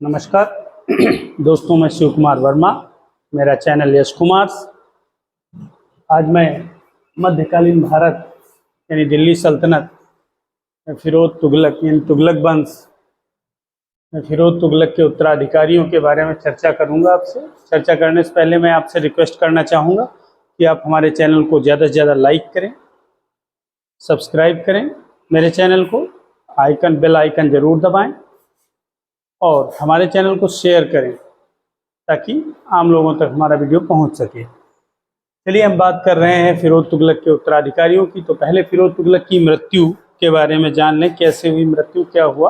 नमस्कार दोस्तों, मैं शिव कुमार वर्मा, मेरा चैनल यश कुमार। आज मैं मध्यकालीन भारत यानी दिल्ली सल्तनत में फिरोज तुगलक यानी तुगलक वंश में फिरोज तुगलक के उत्तराधिकारियों के बारे में चर्चा करूंगा। आपसे चर्चा करने से पहले मैं आपसे रिक्वेस्ट करना चाहूँगा कि आप हमारे चैनल को ज़्यादा से ज़्यादा लाइक करें, सब्सक्राइब करें मेरे चैनल को, बेल आइकन ज़रूर दबाएं और हमारे चैनल को शेयर करें ताकि आम लोगों तक हमारा वीडियो पहुंच सके। चलिए हम बात कर रहे हैं फिरोज तुगलक के उत्तराधिकारियों की। तो पहले फिरोज तुगलक की मृत्यु के बारे में जान लें, कैसे हुई मृत्यु, क्या हुआ।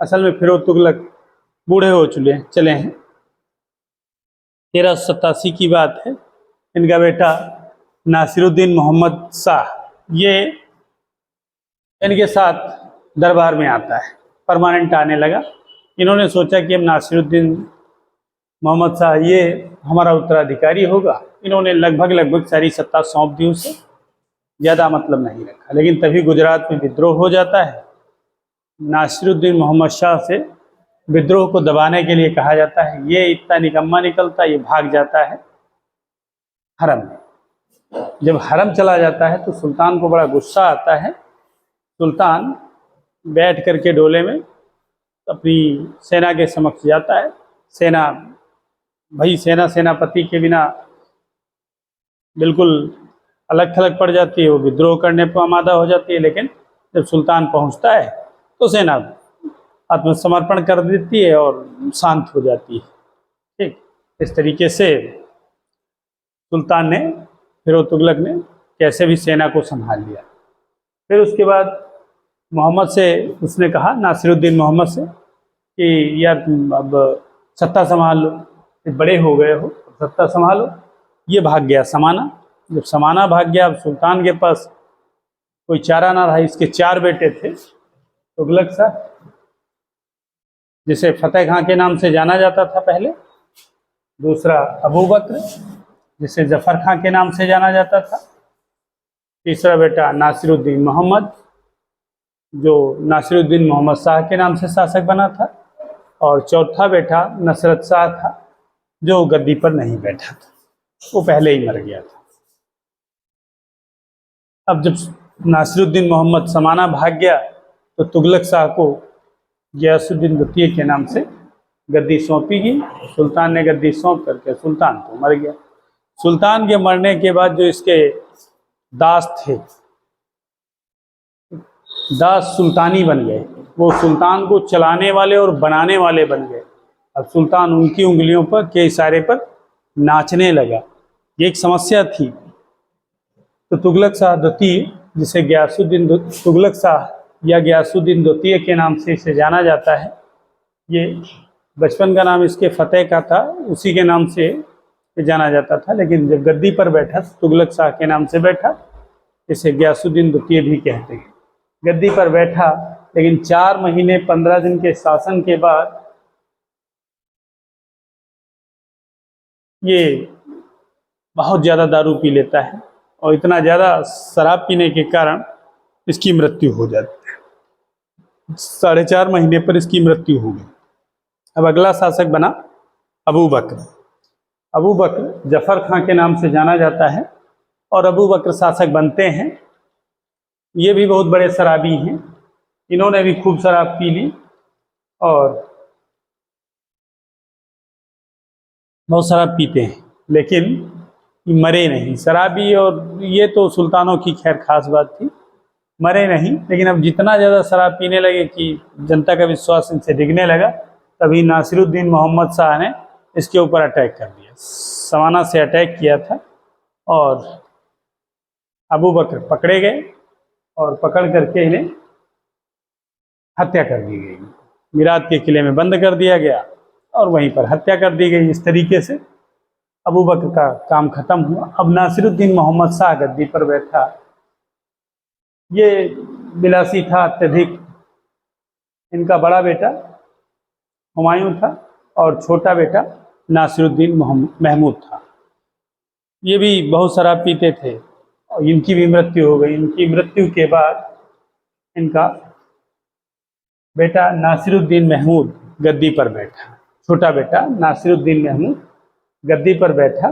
असल में फिरोज तुगलक बूढ़े हो चले हैं। 1387 की बात है। इनका बेटा नासिरुद्दीन मोहम्मद शाह ये इनके साथ दरबार में आता है, परमानेंट आने लगा। इन्होंने सोचा कि अब नासिरुद्दीन मोहम्मद शाह ये हमारा उत्तराधिकारी होगा। इन्होंने लगभग सारी सत्ता सौंप दी उसे, ज़्यादा मतलब नहीं रखा। लेकिन तभी गुजरात में विद्रोह हो जाता है। नासिरुद्दीन मोहम्मद शाह से विद्रोह को दबाने के लिए कहा जाता है। ये इतना निकम्मा निकलता, ये भाग जाता है हरम में। जब हरम चला जाता है तो सुल्तान को बड़ा गुस्सा आता है। सुल्तान बैठ करके डोले में अपनी सेना के समक्ष जाता है। सेनापति के बिना बिल्कुल अलग थलग पड़ जाती है, वो विद्रोह करने पर आमादा हो जाती है। लेकिन जब सुल्तान पहुंचता है तो सेना आत्मसमर्पण कर देती है और शांत हो जाती है। ठीक इस तरीके से सुल्तान ने, फिरोज तुगलक ने कैसे भी सेना को संभाल लिया। फिर उसके बाद मोहम्मद से उसने कहा, नासिरुद्दीन मोहम्मद से, कि यार तुम अब सत्ता संभाल लो, बड़े हो गए हो, सत्ता संभालो। ये भाग गया समाना। जब समाना भाग गया, अब सुल्तान के पास कोई चारा ना रहा। इसके 4 बेटे थे। तुगलक शाह, जिसे फतेह खां के नाम से जाना जाता था पहले, दूसरा अबू बकर जिसे जफर खां के नाम से जाना जाता था, तीसरा बेटा नासिरुद्दीन मोहम्मद जो नासिरुद्दीन मोहम्मद शाह के नाम से शासक बना था, और चौथा बेटा नसरत शाह था जो गद्दी पर नहीं बैठा था, वो पहले ही मर गया था। अब जब नासिरुद्दीन मोहम्मद समाना भाग गया तो तुगलक शाह को गियासुद्दीन द्वितीय के नाम से गद्दी सौंपी गई। सुल्तान ने गद्दी सौंप करके सुल्तान तो मर गया। सुल्तान के मरने के बाद जो इसके दास थे, दास सुल्तानी बन गए। वो सुल्तान को चलाने वाले और बनाने वाले बन गए। अब सुल्तान उनकी उंगलियों पर के इशारे पर नाचने लगा। ये एक समस्या थी। तो तुगलक शाह द्वितीय, जिसे तुगलक शाह या गियासुद्दीन द्वितीय के नाम से इसे जाना जाता है, ये बचपन का नाम इसके फतेह का था, उसी के नाम से जाना जाता था। लेकिन जब गद्दी पर बैठा, तुगलक शाह के नाम से बैठा, इसे गियासुद्दीन द्वितीय भी कहते हैं। गद्दी पर बैठा, लेकिन 4 महीने 15 दिन के शासन के बाद ये बहुत ज़्यादा दारू पी लेता है, और इतना ज़्यादा शराब पीने के कारण इसकी मृत्यु हो जाती है। 4.5 महीने पर इसकी मृत्यु हो गई। अब अगला शासक बना अबू बकर। अबू बकर जफर खां के नाम से जाना जाता है, और अबू बकर शासक बनते हैं। ये भी बहुत बड़े शराबी हैं। इन्होंने भी खूब शराब पी ली और बहुत शराब पीते हैं, लेकिन मरे नहीं। शराबी और ये तो सुल्तानों की खैर खास बात थी, मरे नहीं। लेकिन अब जितना ज़्यादा शराब पीने लगे कि जनता का विश्वास इनसे डिगने लगा, तभी नासिरुद्दीन मोहम्मद शाह ने इसके ऊपर अटैक कर दिया। समाना से अटैक किया था और अबू बकर पकड़े गए और पकड़ करके इन्हें हत्या कर दी गई। मिरात के किले में बंद कर दिया गया और वहीं पर हत्या कर दी गई। इस तरीके से अबू बकर का काम खत्म हुआ। अब नासिरुद्दीन मोहम्मद शाह गद्दी पर बैठा। ये विलासी था अत्यधिक। इनका बड़ा बेटा हुमायूं था और छोटा बेटा नासिरुद्दीन महमूद था। ये भी बहुत शराब पीते थे और इनकी भी मृत्यु हो गई। इनकी मृत्यु के बाद इनका बेटा नासिरुद्दीन महमूद गद्दी पर बैठा, छोटा बेटा नासिरुद्दीन महमूद गद्दी पर बैठा।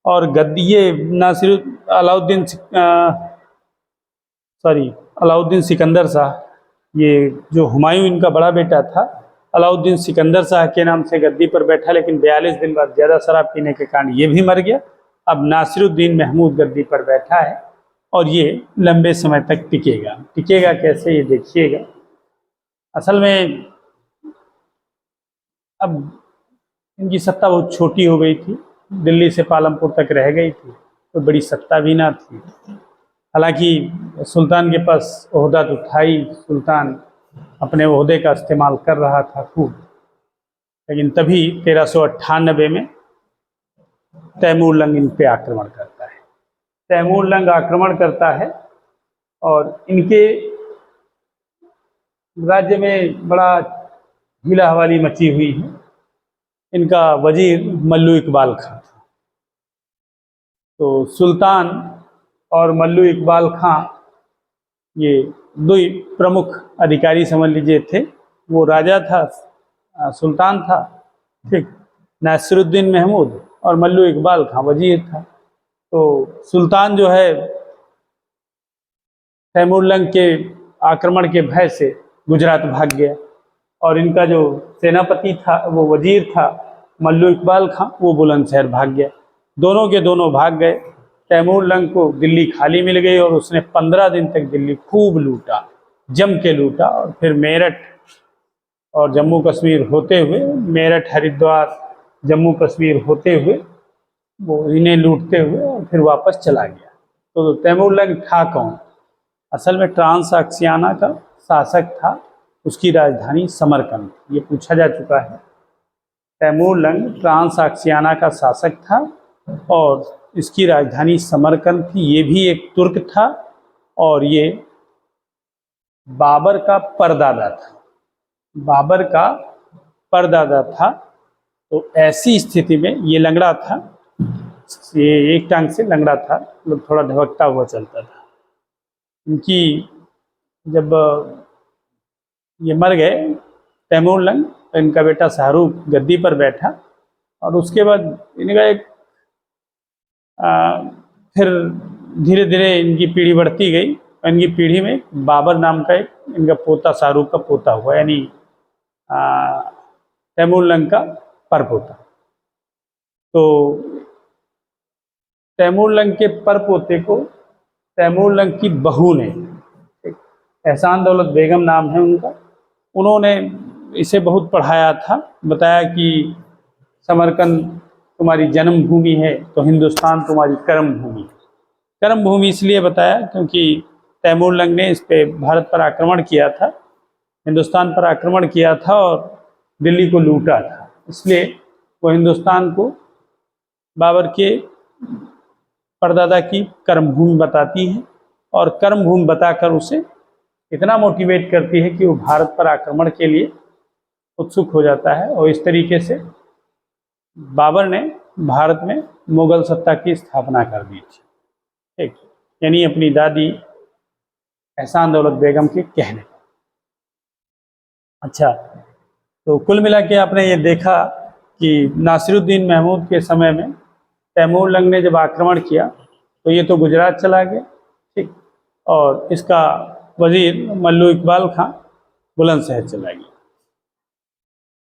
और गद्दी ये अलाउद्दीन सिकंदर शाह, ये जो हुमायूं इनका बड़ा बेटा था, अलाउद्दीन सिकंदर शाह के नाम से गद्दी पर बैठा, लेकिन 42 दिन बाद ज़्यादा शराब पीने के कारण ये भी मर गया। अब नासिरुद्दीन महमूद गद्दी पर बैठा है और ये लंबे समय तक टिकेगा। टिकेगा कैसे, ये देखिएगा। असल में अब इनकी सत्ता बहुत छोटी हो गई थी, दिल्ली से पालमपुर तक रह गई थी, तो बड़ी सत्ता भी ना थी। हालांकि सुल्तान के पास ओहदा तो था ही, सुल्तान अपने ओहदे का इस्तेमाल कर रहा था खूब। लेकिन तभी 1398 में तैमूर लंग इन पे आक्रमण करता है। तैमूर लंग आक्रमण करता है और इनके राज्य में बड़ा हीला हवाली मची हुई है। इनका वजीर मल्लू इकबाल खां था। तो सुल्तान और मल्लू इकबाल खां ये दो ही प्रमुख अधिकारी समझ लीजिए थे। वो राजा था, सुल्तान था, ठीक, नासिरुद्दीन महमूद, और मल्लू इकबाल खां वजीर था। तो सुल्तान जो है तैमूर लंग के आक्रमण के भय से गुजरात भाग गया, और इनका जो सेनापति था, वो वजीर था मल्लू इकबाल खां, वो बुलंदशहर भाग गया। दोनों के दोनों भाग गए। तैमूर लंग को दिल्ली खाली मिल गई और उसने 15 दिन तक दिल्ली खूब लूटा, जम के लूटा। और फिर मेरठ और जम्मू कश्मीर होते हुए, मेरठ हरिद्वार जम्मू कश्मीर होते हुए वो इन्हें लूटते हुए और फिर वापस चला गया। तो तैमूर लंग था कौन? असल में ट्रांसआक्सियाना का शासक था, उसकी राजधानी समरकंद, ये पूछा जा चुका है। तैमूर लंग ट्रांसआक्सियाना का शासक था और इसकी राजधानी समरकंद थी। ये भी एक तुर्क था और ये बाबर का परदादा था। बाबर का परदादा था। तो ऐसी स्थिति में ये लंगड़ा था, ये एक टांग से लंगड़ा था, मतलब थोड़ा ढबकता हुआ चलता था। इनकी जब ये मर गए तैमूर लंग, तो इनका बेटा शाहरुख गद्दी पर बैठा। और उसके बाद इनका एक फिर धीरे धीरे इनकी पीढ़ी बढ़ती गई। इनकी पीढ़ी में बाबर नाम का एक इनका पोता, शाहरुख का पोता हुआ, यानी तैमूर लंग का परपोता। तो तैमूर लंग के परपोते को तैमूर लंग की बहू ने, एहसान दौलत बेगम नाम है उनका, उन्होंने इसे बहुत पढ़ाया था। बताया कि समरकंद तुम्हारी जन्मभूमि है, तो हिंदुस्तान तुम्हारी कर्म भूमि। कर्म भूमि इसलिए बताया क्योंकि तैमूर लंग ने इस पे भारत पर आक्रमण किया था, हिंदुस्तान पर आक्रमण किया था और दिल्ली को लूटा था। इसलिए वो हिंदुस्तान को बाबर के परदादा की कर्मभूमि बताती है, और कर्मभूमि बताकर उसे इतना मोटिवेट करती है कि वो भारत पर आक्रमण के लिए उत्सुक हो जाता है। और इस तरीके से बाबर ने भारत में मुगल सत्ता की स्थापना कर दी थी, ठीक, यानी अपनी दादी एहसान दौलत बेगम के कहने पर। अच्छा, तो कुल मिला के आपने ये देखा कि नासिरुद्दीन महमूद के समय में तैमूर लंग ने जब आक्रमण किया तो ये तो गुजरात चला गया, ठीक, और इसका वजीर मल्लू इकबाल खां बुलंदशहर चला गया।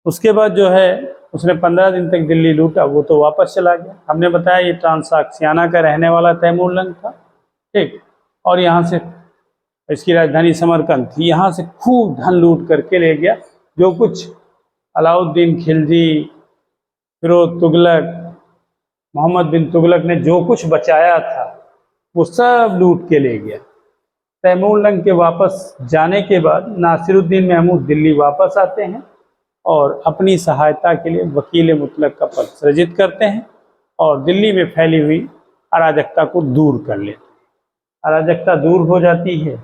उसके बाद जो है उसने 15 दिन तक दिल्ली लूटा, वो तो वापस चला गया। हमने बताया ये ट्रांसआक्सियाना का रहने वाला तैमूर लंग था, ठीक, और यहाँ से इसकी राजधानी समरकंद थी। यहाँ से खूब धन लूट करके ले गया। जो कुछ अलाउद्दीन खिलजी, फिरोज तुगलक, मोहम्मद बिन तुगलक ने जो कुछ बचाया था वो सब लूट के ले गया। तैमूर लंग के वापस जाने के बाद नासिरुद्दीन महमूद दिल्ली वापस आते हैं और अपनी सहायता के लिए वकील मुतलक का पद सृजित करते हैं और दिल्ली में फैली हुई अराजकता को दूर कर लेते हैं। अराजकता दूर हो जाती है।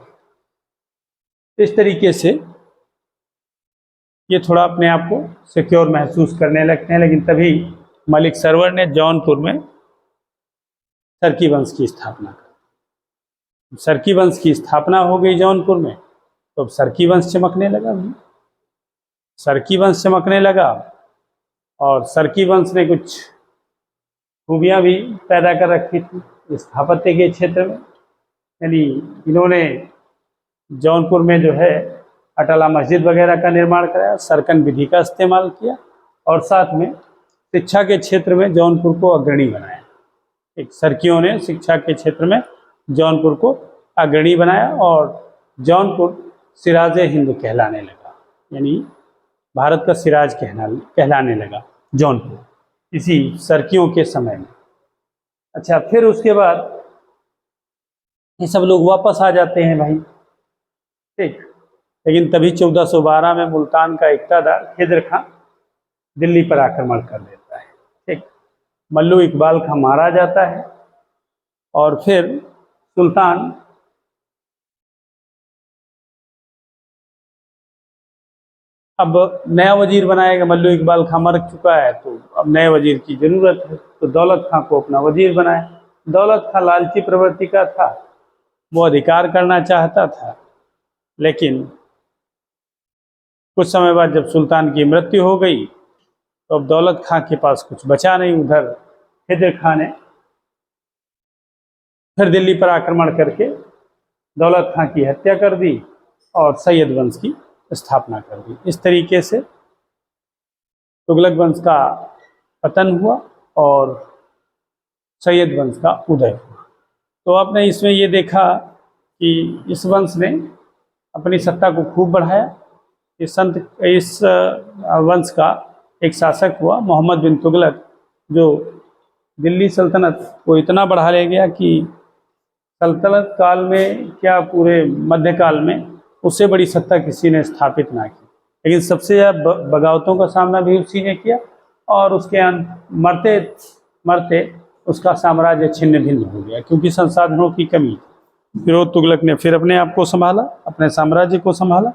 इस तरीके से ये थोड़ा अपने आप को सिक्योर महसूस करने लगते हैं। लेकिन तभी मलिक सरवर ने जौनपुर में सरकी वंश की स्थापना की। सरकी वंश की स्थापना हो गई जौनपुर में, तो अब सरकी वंश चमकने लगा। सरकी वंश चमकने लगा और सरकी वंश ने कुछ खूबियाँ भी पैदा कर रखी थी स्थापत्य के क्षेत्र में। यानी इन्होंने जौनपुर में जो है अटाला मस्जिद वगैरह का निर्माण कराया, सरकन विधि का इस्तेमाल किया और साथ में शिक्षा के क्षेत्र में जौनपुर को अग्रणी बनाया। एक सरकियों ने शिक्षा के क्षेत्र में जौनपुर को अग्रणी बनाया और जौनपुर सिराज हिंद कहलाने लगा, यानी भारत का सिराज कहलाने लगा जौनपुर इसी सरकियों के समय में। अच्छा, फिर उसके बाद ये सब लोग वापस आ जाते हैं भाई, ठीक। लेकिन तभी 1412 में मुल्तान का इक़्तिदार खिज़्र खां दिल्ली पर आक्रमण कर देता है, ठीक। मल्लू इकबाल खां मारा जाता है और फिर सुल्तान अब नया वजीर बनाएगा। मल्लू इकबाल खां मर चुका है तो अब नए वजीर की ज़रूरत है, तो दौलत खां को अपना वजीर बनाया। दौलत खां लालची प्रवृत्ति का था, वो अधिकार करना चाहता था, लेकिन कुछ समय बाद जब सुल्तान की मृत्यु हो गई तो अब दौलत खां के पास कुछ बचा नहीं। उधर खिज़्र खां ने फिर दिल्ली पर आक्रमण करके दौलत खां की हत्या कर दी और सैयद वंश की स्थापना कर दी। इस तरीके से तुगलक वंश का पतन हुआ और सैयद वंश का उदय हुआ। तो आपने इसमें ये देखा कि इस वंश ने अपनी सत्ता को खूब बढ़ाया। इस वंश का एक शासक हुआ मोहम्मद बिन तुगलक, जो दिल्ली सल्तनत को इतना बढ़ा ले गया कि सल्तनत काल में क्या पूरे मध्यकाल में उससे बड़ी सत्ता किसी ने स्थापित ना की। लेकिन सबसे ज़्यादा बगावतों का सामना भी उसी ने किया और उसके मरते मरते उसका साम्राज्य छिन्न भिन्न हो गया, क्योंकि संसाधनों की कमी। फिर तुगलक ने फिर अपने आप को संभाला, अपने साम्राज्य को संभाला,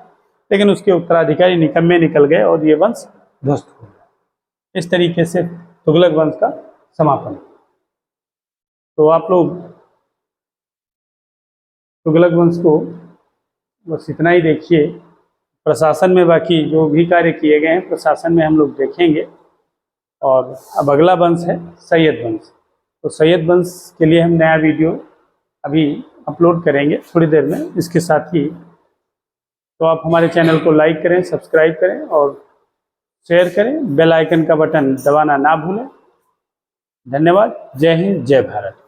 लेकिन उसके उत्तराधिकारी निकम्मे निकल गए और ये वंश ध्वस्त हो गया। इस तरीके से तुगलक वंश का समापन। तो आप लोग तुगलक वंश को बस इतना ही देखिए। प्रशासन में बाकी जो भी कार्य किए गए हैं प्रशासन में हम लोग देखेंगे। और अब अगला वंश है सैयद वंश। तो सैयद वंश के लिए हम नया वीडियो अभी अपलोड करेंगे थोड़ी देर में। इसके साथ ही तो आप हमारे चैनल को लाइक करें, सब्सक्राइब करें और शेयर करें। बेल आइकन का बटन दबाना ना भूलें। धन्यवाद। जय हिंद, जय भारत।